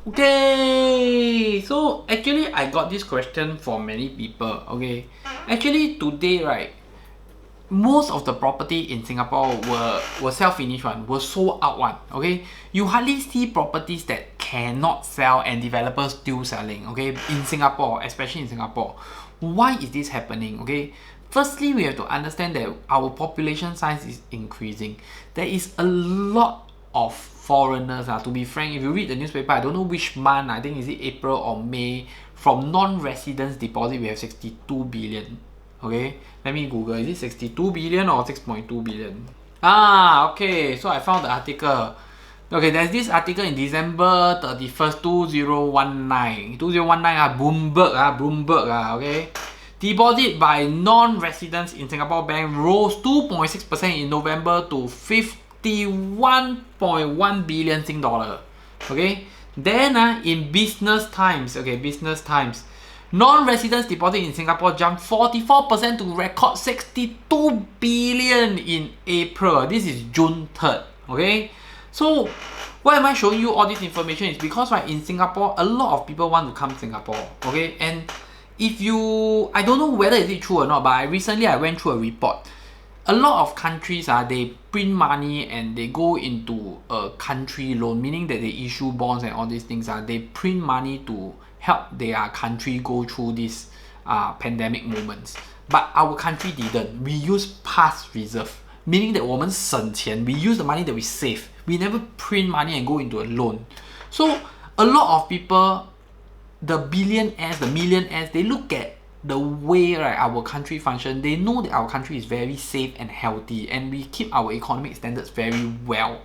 Okay, so actually I got this question from many people. Okay, actually today, right, most of the property in Singapore were sell-finish one, were sold out one. Okay, you hardly see properties that cannot sell and developers still selling. Okay, in Singapore, especially in Singapore, why is this happening? Okay, firstly, we have to understand that our population size is increasing. There is a lot of foreigners. To be frank, if you read the newspaper, I don't know which month, I think is it April or May, from non-residents deposit we have 62 billion. Okay, let me Google. Is it 62 billion or 6.2 billion? Okay, so I found the article. Okay, there's this article in December 31st, 2019. 2019 Bloomberg okay. Deposit by non-residents in Singapore bank rose 2.6% in November to 51.1 billion Sing dollar. Okay, then in Business Times, non-residents deposit in Singapore jumped 44% to record 62 billion in April. This is June 3rd. Okay, so why am I showing you all this information? Is because right, in Singapore, a lot of people want to come to Singapore. Okay, and if you, I don't know whether is it true or not, but recently I went through a report. A lot of countries they print money and they go into a country loan, meaning that they issue bonds and all these things. They print money to help their country go through these pandemic moments. But our country didn't. We use past reserve, meaning that 我们省钱, we use the money that we save. We never print money and go into a loan. So a lot of people, the billionaires, the millionaires, they look at the way our country function. They know that our country is very safe and healthy, and we keep our economic standards very well.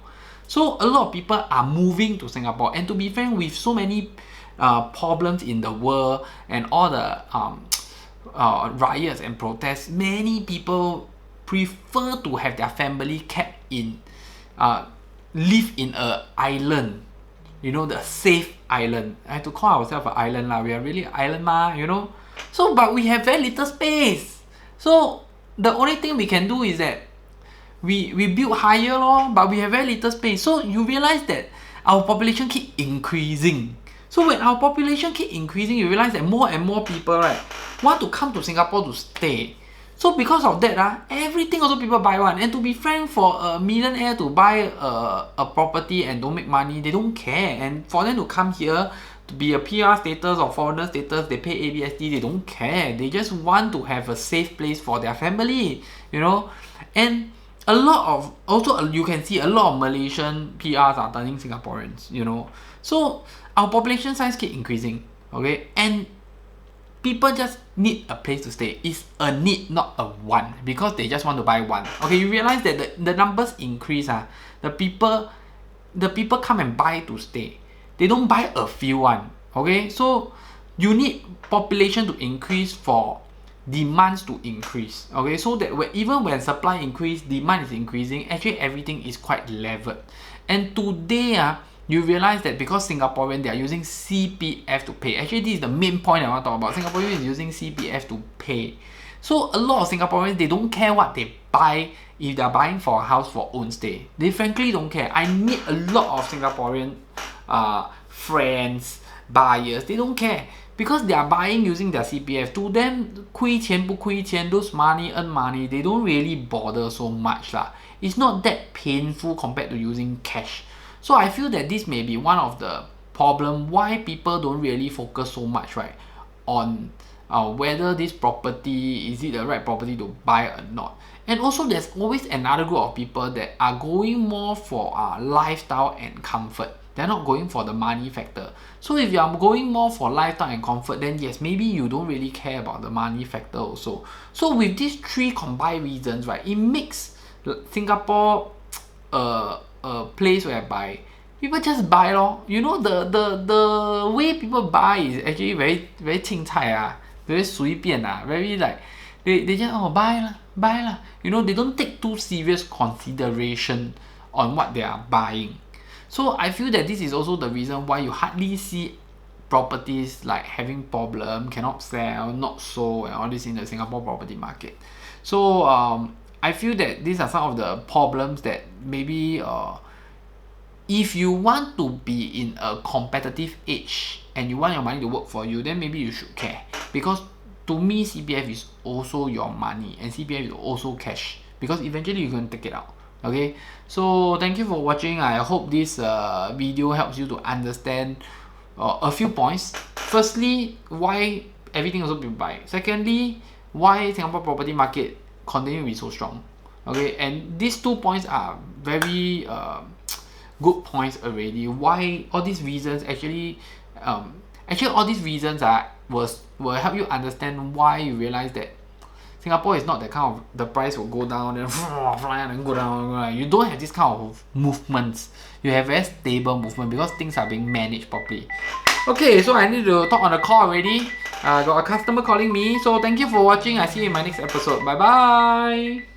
So a lot of people are moving to Singapore. And to be frank, with so many problems in the world and all the riots and protests, many people prefer to have their family kept in, live in a island. You know, the safe island. I have to call ourselves an island lah. We are really an island you know. So, but we have very little space. So the only thing we can do is that we build higher but we have very little space. So you realize that our population keep increasing. So when our population keep increasing, you realize that more and more people want to come to Singapore to stay. So because of that, everything also people buy one. And to be frank, for a millionaire to buy a property and don't make money, they don't care. And for them to come here to be a PR status or foreigner status, they pay ABSD, they don't care. They just want to have a safe place for their family, you know. And a lot of, also you can see a lot of Malaysian PRs are turning Singaporeans, you know. So our population size keep increasing, okay. And people just need a place to stay. It's a need, not a want, because they just want to buy one. Okay, you realize that the numbers increase. The people come and buy to stay. They don't buy a few one. Okay, so you need population to increase for demands to increase. Okay, so that even when supply increase, demand is increasing. Actually, everything is quite levered. And today, you realize that because Singaporeans, they are using CPF to pay. Actually, this is the main point I want to talk about. Singaporeans is using CPF to pay. So a lot of Singaporeans, they don't care what they buy if they are buying for a house for own stay. They frankly don't care. I meet a lot of Singaporean friends, buyers. They don't care because they are buying using their CPF. To them, 亏钱不亏钱, those money, earn money, they don't really bother so much lah. It's not that painful compared to using cash. So I feel that this may be one of the problem why people don't really focus so much on whether this property is it the right property to buy or not. And also there's always another group of people that are going more for lifestyle and comfort. They're not going for the money factor. So if you are going more for lifestyle and comfort, then yes, maybe you don't really care about the money factor also. So with these three combined reasons, it makes Singapore a place whereby people just buy lor. You know, the way people buy is actually very 青菜 very 随便 very like they just buy lah. You know, they don't take too serious consideration on what they are buying. So I feel that this is also the reason why you hardly see properties like having problem, cannot sell, not sold, and all this in the Singapore property market. So I feel that these are some of the problems that maybe if you want to be in a competitive age and you want your money to work for you, then maybe you should care. Because to me, CPF is also your money and CPF is also cash, because eventually you can take it out. Okay, so thank you for watching. I hope this video helps you to understand a few points. Firstly, why everything also been buy. Secondly, why Singapore property market continue to be so strong. Okay, and these 2 points are very good points already. Why all these reasons actually all these reasons will help you understand why you realize that Singapore is not that kind of, the price will go down then fly and go down. You don't have this kind of movements. You have very stable movement because things are being managed properly. Okay, so I need to talk on the call already. Got a customer calling me. So thank you for watching. I see you in my next episode. Bye bye.